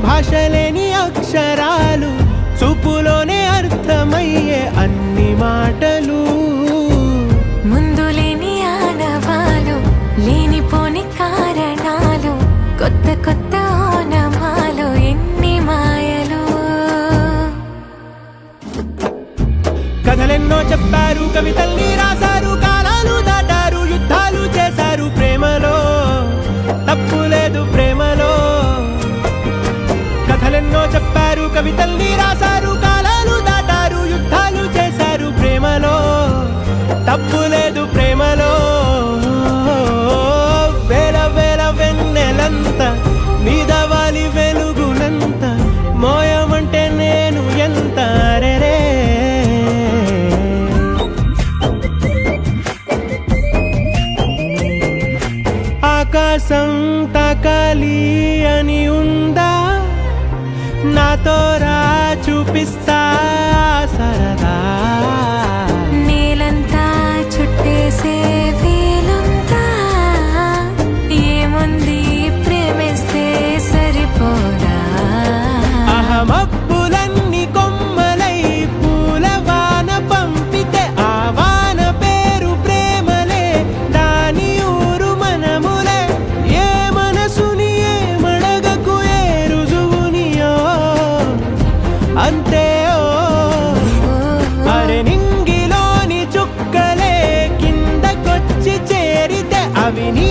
భాషలేని అక్షరాలు, చూపులోనే అర్థమయ్యే అన్ని మాటలు. ముందు లేని ఆనవాలు, లేనిపోని కారణాలు, కొత్త కొత్త ఓనమాలు, ఎన్ని మాయలు. కథలెన్నో చెప్పారు, కవితల్ని రాశారు, కాలాలు దాటారు, యుద్ధాలు చేశారు ప్రేమలో, తప్పు లేదు ప్రేమలో. కథలెన్నో చెప్పారు, కవితల్ని రాశారు, కాలాలు దాటారు, యుద్ధాలు చేశారు ప్రేమలో, తప్పు లేదు ప్రేమలో. వేల వేల వెన్నెలంత మీద వాలి వెలుగునంత, మోయమంటే నేను ఎంత రే. ఆకాశం తాకాలి అని ఉందా, నాతో రా చూపిస్తా సరదా. నేలంతా చుట్టేసే వీలుందా, ఏముంది ప్రేమిస్తే సరిపోదా. అహమబ్బులన్నీ కొమ్మలై పూల వాన పంపితే, ఆ వాన పేరు ప్రేమలే, దాని ఊరు మనములే. ఏ మనసుని ఏ మడగకు, ఏ రుజువునియో అంతే. అరే నింగిలోని చుక్కలే కిందకొచ్చి చేరితే, అవి నీ